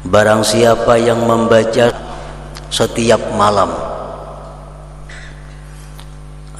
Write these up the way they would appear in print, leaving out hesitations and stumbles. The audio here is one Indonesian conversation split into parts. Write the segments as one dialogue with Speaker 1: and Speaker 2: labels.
Speaker 1: Barang siapa yang membaca setiap malam,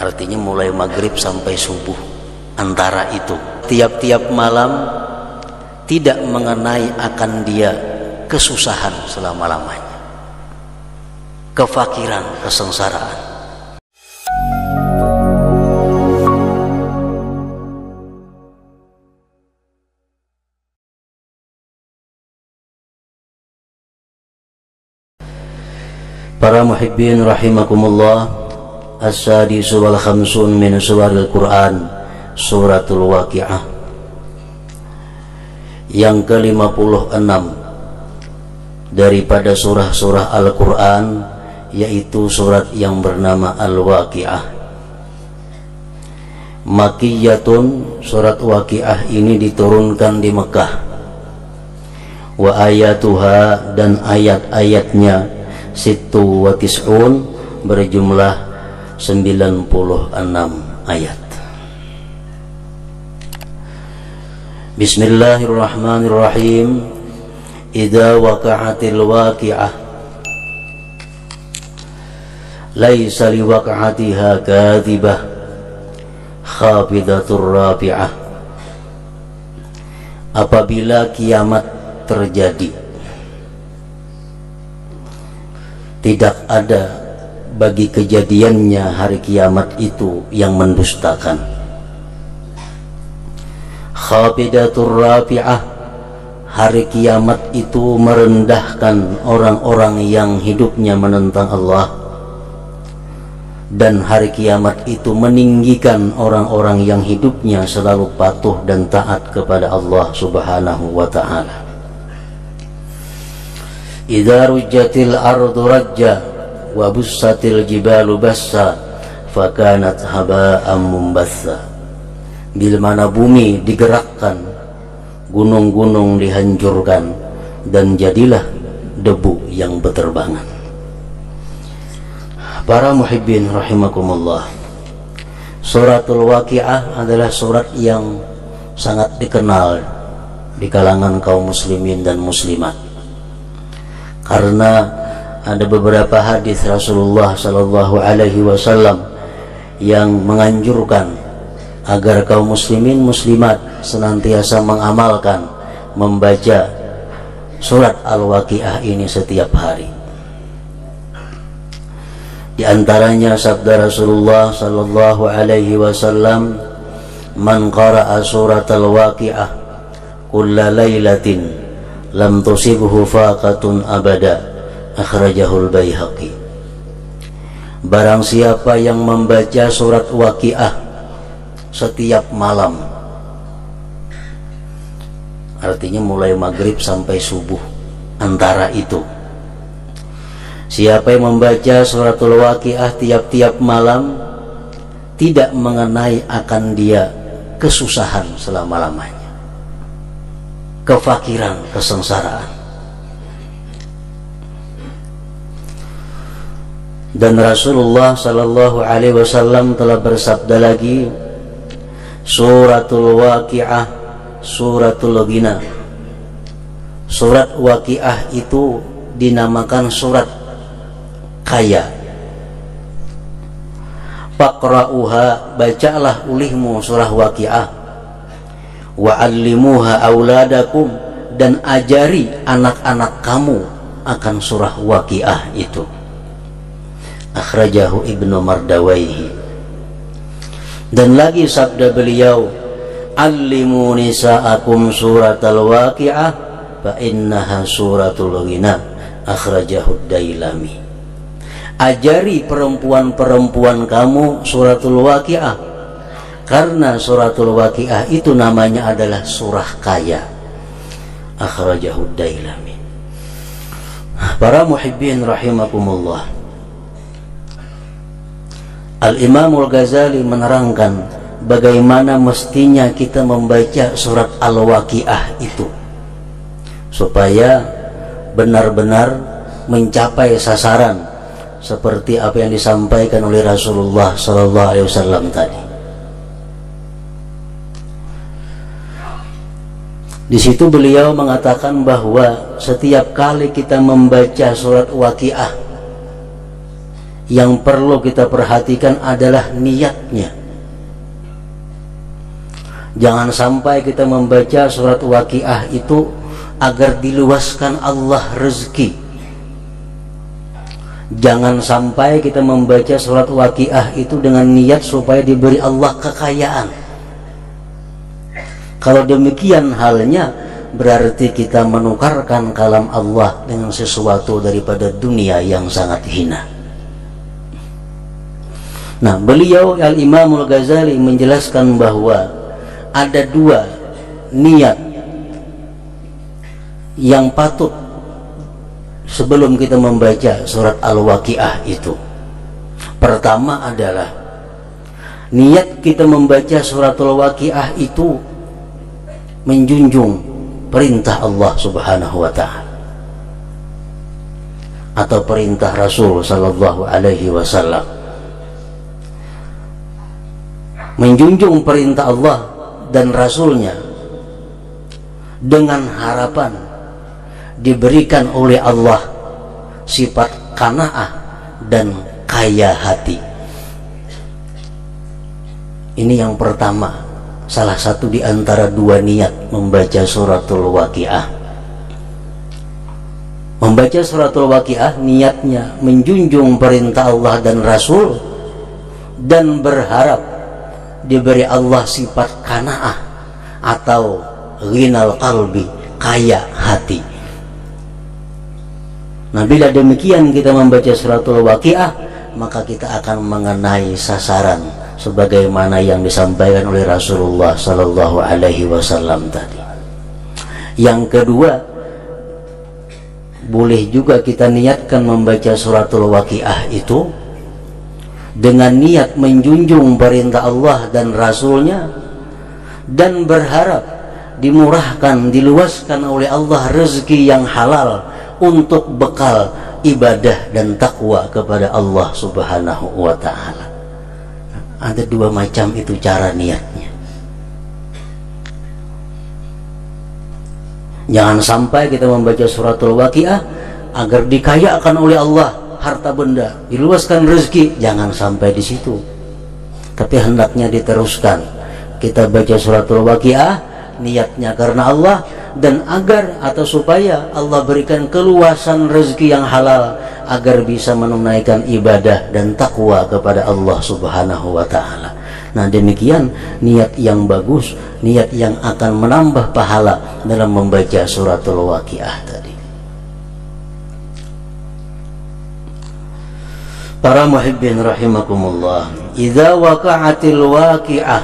Speaker 1: artinya mulai maghrib sampai subuh, antara itu tiap-tiap malam, tidak mengenai akan dia kesusahan selama-lamanya, kefakiran, kesengsaraan. Para muhibbin rahimakumullah, as-sadisu wal khamsun min suwaril Quran, suratul Waqi'ah, yang ke-56 daripada surah-surah Al-Quran, yaitu surat yang bernama Al-Waqi'ah. Makkiyatun, surat Waqi'ah ini diturunkan di Mekah. Wa ayatuha, dan ayat-ayatnya Sittu wa tis'un, berjumlah 96 ayat. Bismillahirrahmanirrahim. Idza waqa'atil waqi'ah laisa liwaqa'atiha kadhibah khafidatur rafi'ah. Apabila kiamat terjadi, tidak ada bagi kejadiannya hari kiamat itu yang mendustakan. Khafidatur rafi'ah, hari kiamat itu merendahkan orang-orang yang hidupnya menentang Allah, dan hari kiamat itu meninggikan orang-orang yang hidupnya selalu patuh dan taat kepada Allah Subhanahu wa ta'ala. Idza rujjatil ardu rajja wa bussatil jibalu bassa fakanat haba'an mumbatsa. Bila mana bumi digerakkan, gunung-gunung dihancurkan, dan jadilah debu yang berterbangan. Para muhibbin rahimakumullah, suratul Waqi'ah adalah surat yang sangat dikenal di kalangan kaum muslimin dan muslimat, karena ada beberapa hadis Rasulullah sallallahu alaihi wasallam yang menganjurkan agar kaum muslimin muslimat senantiasa mengamalkan membaca surat Al-Waqi'ah ini setiap hari. Di antaranya sabda Rasulullah sallallahu alaihi wasallam, "Man qara'a surat Al-Waqi'ah kulla lailatin lam tusibhu faqatun abada," akhrajahul Baihaqi. Barang siapa yang membaca surat Waqi'ah setiap malam, artinya mulai maghrib sampai subuh, antara itu, siapa yang membaca suratul Waqi'ah tiap-tiap malam, tidak mengenai akan dia kesusahan selama-lamanya, kefakiran, kesengsaraan. Dan Rasulullah sallallahu alaihi wasallam telah bersabda lagi, suratul Waqi'ah suratul ghina. Surat Waqi'ah itu dinamakan surat kaya. Faqra'uha, bacalah ulihmu surah Waqi'ah. Wa'allimuha auladakum, dan ajari anak-anak kamu akan surah Waqi'ah itu. Akhrajahu Ibnu Mardawaihi. Dan lagi sabda beliau, allimu nisa'akum suratal Waqi'ah fa innaha suratul ghina, akhrajahu Dailami. Ajari perempuan-perempuan kamu suratul Waqi'ah, karena suratul Waqi'ah itu namanya adalah surah kaya, akhrajahu Dailami. Para muhibbin rahimakumullah, Al-Imamul Ghazali menerangkan bagaimana mestinya kita membaca surat Al-Waqi'ah itu supaya benar-benar mencapai sasaran seperti apa yang disampaikan oleh Rasulullah sallallahu alaihi wasallam tadi. Di situ beliau mengatakan bahwa setiap kali kita membaca surat Waqiah, yang perlu kita perhatikan adalah niatnya. Jangan sampai kita membaca surat Waqiah itu agar diluaskan Allah rezeki. Jangan sampai kita membaca surat Waqiah itu dengan niat supaya diberi Allah kekayaan. Kalau demikian halnya, berarti kita menukarkan kalam Allah dengan sesuatu daripada dunia yang sangat hina. Nah, beliau Al-Imam Al-Ghazali menjelaskan bahwa ada dua niat yang patut sebelum kita membaca surat Al-Waqiah itu. Pertama adalah niat kita membaca surat Al-Waqiah itu menjunjung perintah Allah Subhanahu wa ta'ala atau perintah Rasul sallallahu alaihi wasallam. Menjunjung perintah Allah dan Rasulnya dengan harapan diberikan oleh Allah sifat qanaah dan kaya hati. Ini yang pertama, salah satu di antara dua niat membaca suratul Waqiah. Membaca suratul Waqiah niatnya menjunjung perintah Allah dan Rasul dan berharap diberi Allah sifat qanaah atau ghinal qalbi, kaya hati. Nah, bila demikian kita membaca suratul Waqiah, maka kita akan mengenai sasaran sebagaimana yang disampaikan oleh Rasulullah sallallahu alaihi wasallam tadi. Yang kedua, boleh juga kita niatkan membaca suratul Waqiah itu dengan niat menjunjung perintah Allah dan Rasulnya dan berharap dimurahkan, diluaskan oleh Allah rezeki yang halal untuk bekal ibadah dan takwa kepada Allah Subhanahu wa ta'ala. Ada dua macam itu cara niatnya. Jangan sampai kita membaca suratul Waqiah agar dikayakan oleh Allah harta benda, diluaskan rezeki. Jangan sampai di situ. Tapi hendaknya diteruskan. Kita baca suratul Waqiah niatnya karena Allah dan agar atau supaya Allah berikan keluasan rezeki yang halal agar bisa menunaikan ibadah dan takwa kepada Allah Subhanahu wa ta'ala. Nah, demikian niat yang bagus, niat yang akan menambah pahala dalam membaca suratul Waqiah tadi. Para muhibbin rahimakumullah, idza waqa'atil waqi'ah,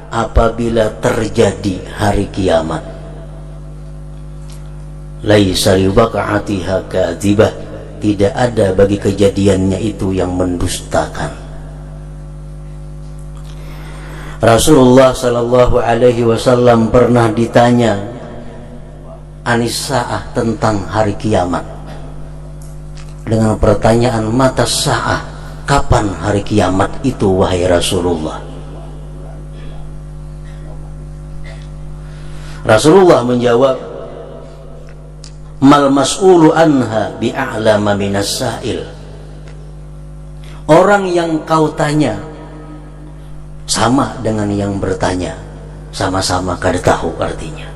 Speaker 1: apabila terjadi hari kiamat, laisa li waqa'atiha kadzibah, tidak ada bagi kejadiannya itu yang mendustakan. Rasulullah sallallahu alaihi wasallam pernah ditanya anis-sa'ah, tentang hari kiamat, dengan pertanyaan mata sa'ah, kapan hari kiamat itu wahai Rasulullah? Rasulullah menjawab, mal mas'ulu anha bi'a'lama minas sa'il. Orang yang kau tanya sama dengan yang bertanya, sama-sama kada tahu artinya.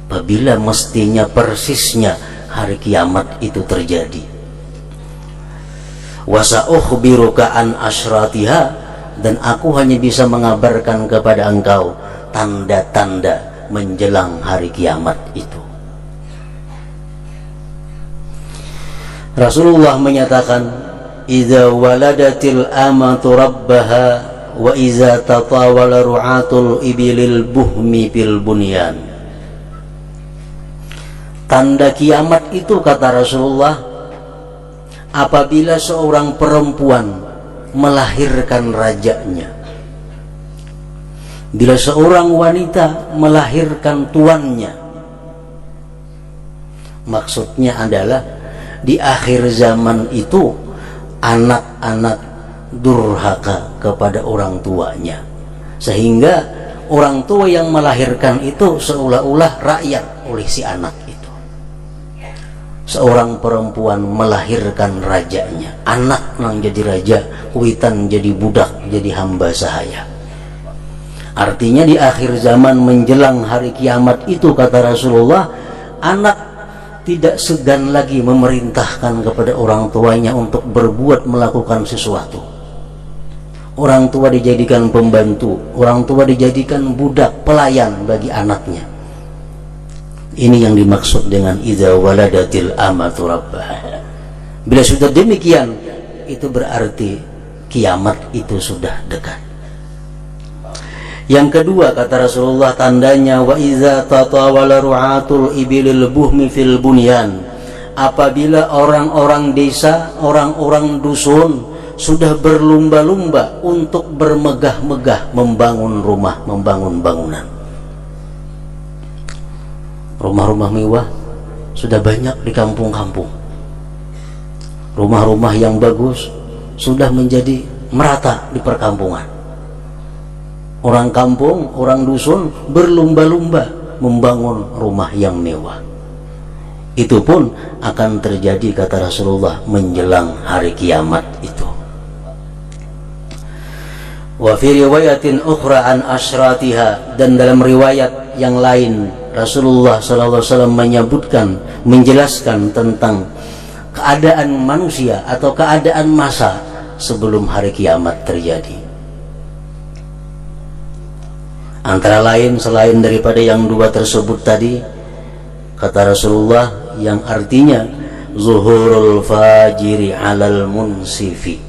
Speaker 1: Apabila mestinya persisnya hari kiamat itu terjadi. Wa sa'ukhbiruka an asyratiha, dan aku hanya bisa mengabarkan kepada engkau tanda-tanda menjelang hari kiamat itu. Rasulullah menyatakan, idza waladatil amatu rabbaha wa iza tatawala ru'atul ibilil buhmi fil bunyan. Tanda kiamat itu, kata Rasulullah, apabila seorang perempuan melahirkan rajanya, bila seorang wanita melahirkan tuannya. Maksudnya adalah di akhir zaman itu anak-anak durhaka kepada orang tuanya, sehingga orang tua yang melahirkan itu seolah-olah rakyat oleh si anak itu. Seorang perempuan melahirkan rajanya, anak nang jadi raja, kuitan jadi budak, jadi hamba sahaya. Artinya di akhir zaman menjelang hari kiamat itu, kata Rasulullah, anak tidak segan lagi memerintahkan kepada orang tuanya untuk berbuat melakukan sesuatu. Orang tua dijadikan pembantu, orang tua dijadikan budak, pelayan bagi anaknya. Ini yang dimaksud dengan idza waladatil amatu rabbaha. Bila sudah demikian, itu berarti kiamat itu sudah dekat. Yang kedua, kata Rasulullah, tandanya wa iza tatawala ru'atul ibilil buhmi fil bunyan. Apabila orang-orang desa, orang-orang dusun sudah berlumba-lumba untuk bermegah-megah membangun rumah, membangun bangunan. Rumah-rumah mewah sudah banyak di kampung-kampung. Rumah-rumah yang bagus sudah menjadi merata di perkampungan. Orang kampung, orang dusun berlumba-lumba membangun rumah yang mewah. Itu pun akan terjadi, kata Rasulullah, menjelang hari kiamat itu. Wa fi riwayatin ukhra an asyratiha, dan dalam riwayat yang lain Rasulullah SAW menyebutkan, menjelaskan tentang keadaan manusia atau keadaan masa sebelum hari kiamat terjadi. Antara lain, selain daripada yang dua tersebut tadi, kata Rasulullah, yang artinya zuhurul fajiri alal munsifi,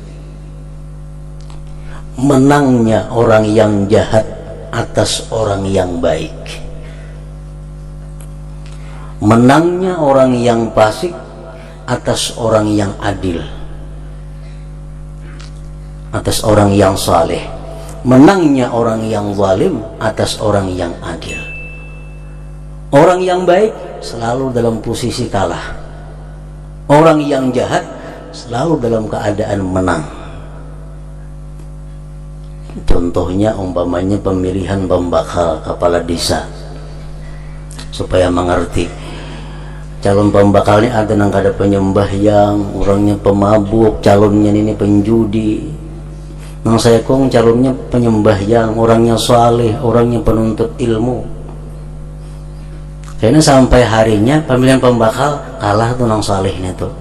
Speaker 1: menangnya orang yang jahat atas orang yang baik, menangnya orang yang fasik atas orang yang adil, atas orang yang saleh, menangnya orang yang zalim atas orang yang adil. Orang yang baik selalu dalam posisi kalah, orang yang jahat selalu dalam keadaan menang. Contohnya umpamanya pemilihan pembakal kepala desa, supaya mengerti calon pembakalnya ada nang kada penyembah yang orangnya pemabuk, calonnya ini penjudi. Nang saya kong calonnya penyembah yang orangnya saleh, orangnya penuntut ilmu. Karena sampai harinya pemilihan pembakal kalah tuh nang salehnya tuh.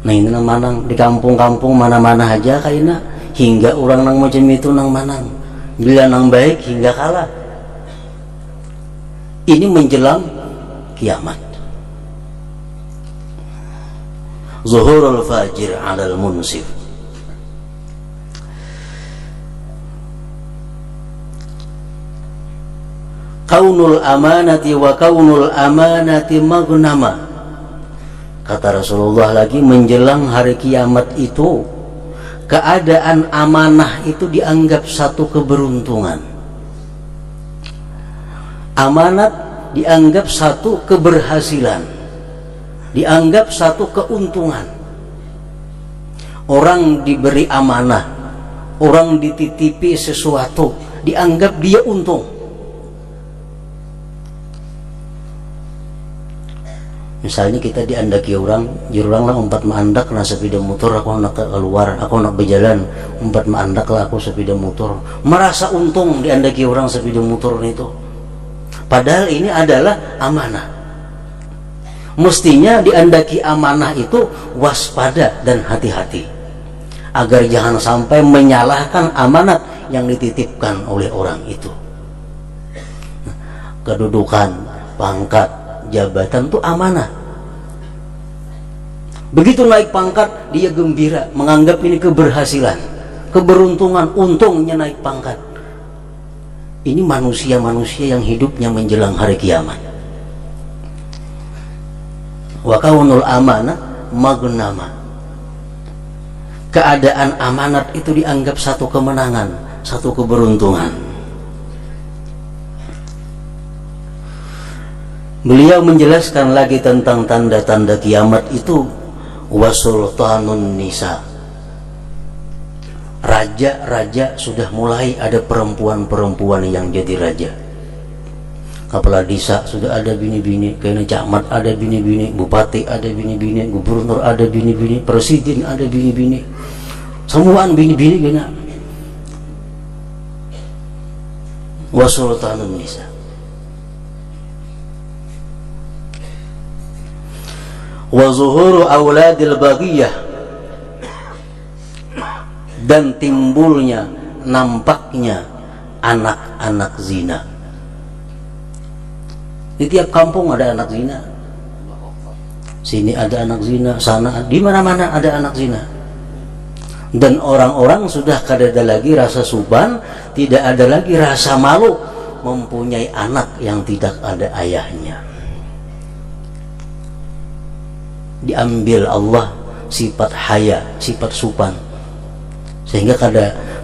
Speaker 1: Nah ini nang manang di kampung-kampung mana-mana aja kayaknya, hingga orang nang macam itu nang manang. Bila nang baik hingga kalah. Ini menjelang kiamat. Zuhurul fajir 'alal munsif. Kaunul amanati wa kaunul amanati maghnama. Kata Rasulullah lagi, menjelang hari kiamat itu keadaan amanah itu dianggap satu keberuntungan. Amanat dianggap satu keberhasilan, dianggap satu keuntungan. Orang diberi amanah, orang dititipi sesuatu, dianggap dia untung. Misalnya kita diandaki orang, jurang lah umpat maandak na sepeda motor, aku nak keluar, aku nak berjalan, umpat maandak lah aku sepeda motor, merasa untung diandaki orang sepeda motor itu. Padahal ini adalah amanah. Mestinya diandaki amanah itu waspada dan hati-hati, agar jangan sampai menyalahkan amanat yang dititipkan oleh orang itu. Kedudukan, pangkat, jabatan itu amanah. Begitu naik pangkat, dia gembira, menganggap ini keberhasilan, keberuntungan, untungnya naik pangkat. Ini manusia-manusia yang hidupnya menjelang hari kiamat. Wa kaunul amanah maghnama. Keadaan amanat itu dianggap satu kemenangan, satu keberuntungan. Beliau menjelaskan lagi tentang tanda-tanda kiamat itu, wasultanun nisa. Raja-raja sudah mulai ada perempuan-perempuan yang jadi raja. Kepala desa sudah ada bini-bini, kayaknya camat ada bini-bini, bupati ada bini-bini, gubernur ada bini-bini, presiden ada bini-bini, semuaan bini-bini kayaknya. Wasultanun nisa. Wa zuhuru auladil baghiyah, dan timbulnya, nampaknya anak-anak zina. Di tiap kampung ada anak zina. Sini ada anak zina, sana, di mana-mana ada anak zina. Dan orang-orang sudah kada ada lagi rasa suban, tidak ada lagi rasa malu mempunyai anak yang tidak ada ayahnya. Diambil Allah sifat haya, sifat supan, sehingga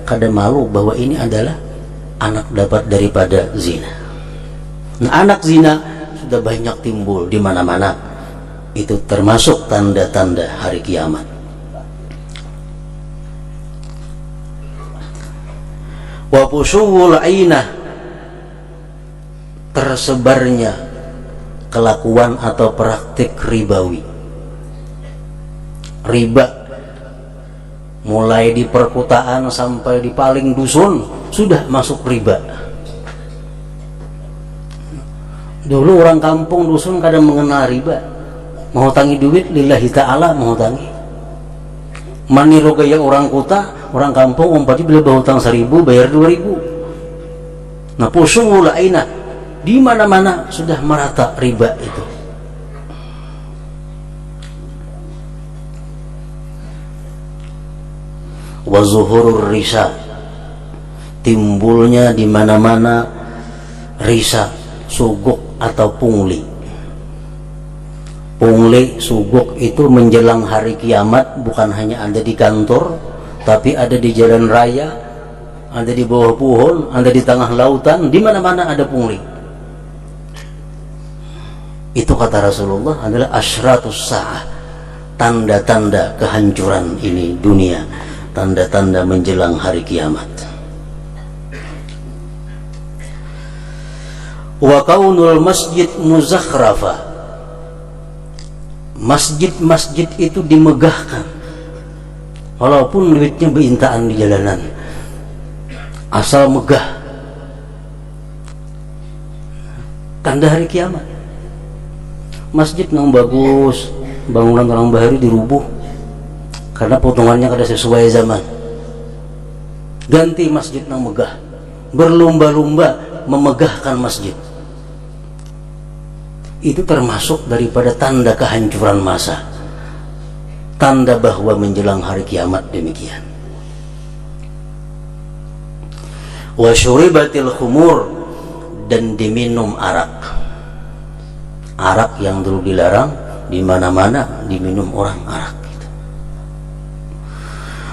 Speaker 1: kada malu bahwa ini adalah anak dapat daripada zina. Nah, anak zina sudah banyak timbul di mana-mana. Itu termasuk tanda-tanda hari kiamat. Wa fusuwul ainah, tersebarnya kelakuan atau praktik ribawi. Riba mulai di perkotaan sampai di paling dusun sudah masuk riba. Dulu orang kampung dusun kadang mengenal riba, mau tangi duit lillahi ta'ala, mau tangi maniru gaya orang kota, orang kampung umpati bila berhutang 1.000 bayar 2.000. Nah, pusungul aina, di mana-mana sudah merata riba itu. Wa zuhurur risa, timbulnya di mana-mana risa, suguk atau pungli. Pungli, suguk itu menjelang hari kiamat bukan hanya ada di kantor, tapi ada di jalan raya, ada di bawah pohon, ada di tengah lautan, di mana-mana ada pungli. Itu kata Rasulullah adalah asyratus sa'ah, tanda-tanda kehancuran ini dunia, tanda-tanda menjelang hari kiamat. Wa kaunul masjid muzakhrafa, masjid-masjid itu dimegahkan walaupun duitnya beintaan di jalanan, asal megah. Tanda hari kiamat. Masjid yang bagus, bangunan orang baru dirubuh karena potongannya kada sesuai zaman. Ganti masjid yang megah, berlomba-lomba memegahkan masjid. Itu termasuk daripada tanda kehancuran masa, tanda bahwa menjelang hari kiamat demikian. Wa syuribatil khumur, dan diminum arak. Arak yang dulu dilarang, di mana-mana diminum orang arak.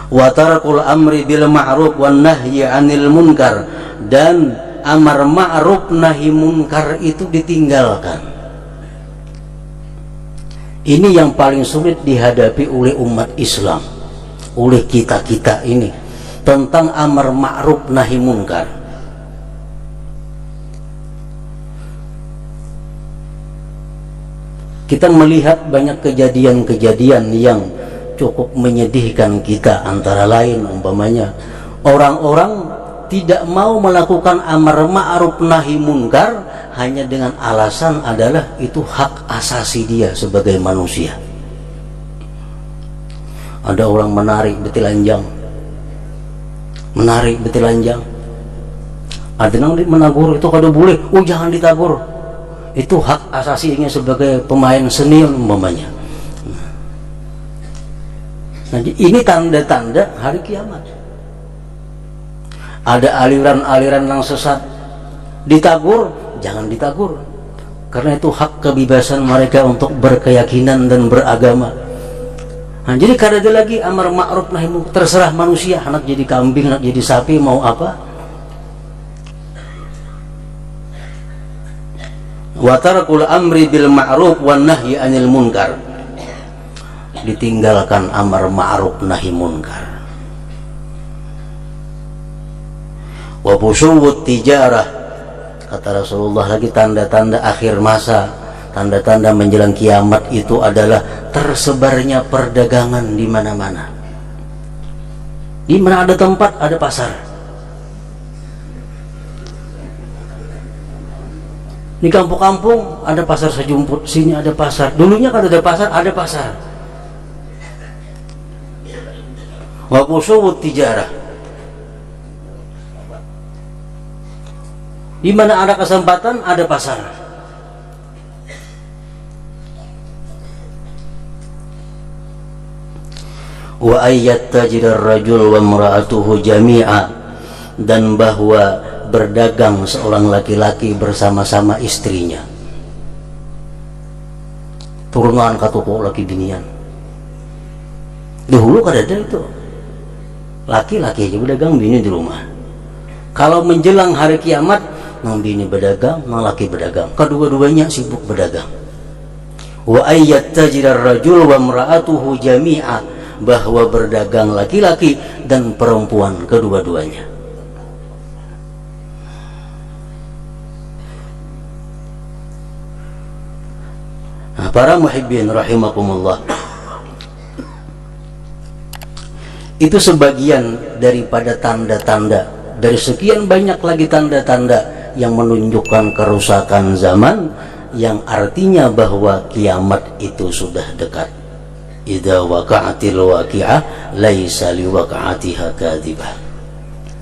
Speaker 1: Wa tarakul amri bil ma'ruf wan nahyi 'anil munkar, dan amar ma'ruf nahi munkar itu ditinggalkan. Ini yang paling sulit dihadapi oleh umat Islam, oleh kita-kita ini, tentang amar ma'ruf nahi munkar. Kita melihat banyak kejadian-kejadian yang cukup menyedihkan kita, antara lain umpamanya orang-orang tidak mau melakukan amar ma'ruf nahi munkar hanya dengan alasan adalah itu hak asasi dia sebagai manusia. Ada orang menarik betilanjang, ada yang menagur itu kada boleh, oh jangan ditagur, itu hak asasinya sebagai pemain seni umpamanya. Nah, ini tanda-tanda hari kiamat. Ada aliran-aliran yang sesat, ditagur, jangan ditagur, karena itu hak kebebasan mereka untuk berkeyakinan dan beragama. Nah, jadi kada ada lagi amar ma'ruf nahi munkar, terserah manusia, anak jadi kambing, anak jadi sapi, mau apa. Wa tarakul amri bil ma'ruf wan nahyi 'anil munkar, ditinggalkan amar ma'ruf nahi munkar. wa busyuwut tijarah. Kata Rasulullah lagi, tanda-tanda akhir masa, tanda-tanda menjelang kiamat itu adalah tersebarnya perdagangan di mana-mana. Di mana ada tempat ada pasar. Di kampung-kampung ada pasar sejumput, sini ada pasar. Dulunya kan ada pasar, ada pasar. Wa busyuwut tijarah. Di mana ada kesempatan ada pasar. Wa ayyattajira ar-rajul wa imra'atuhu jami'a, dan bahwa berdagang seorang laki-laki bersama-sama istrinya. Turunan katuko laki binian. Dahulu kan ada itu. Laki-laki aja berdagang, bini di rumah. Kalau menjelang hari kiamat, nang bini berdagang, nang laki berdagang. Kedua-duanya sibuk berdagang. Wa ayyattajira ar-rajul wa imra'atuhu jami'a, bahwa berdagang laki-laki dan perempuan kedua-duanya. Nah, para muhibbin rahimakumullah, itu sebagian daripada tanda-tanda, dari sekian banyak lagi tanda-tanda yang menunjukkan kerusakan zaman, yang artinya bahwa kiamat itu sudah dekat. Idza waqa'atil waqi'ah laisa liwaqa'atiha kadhibah.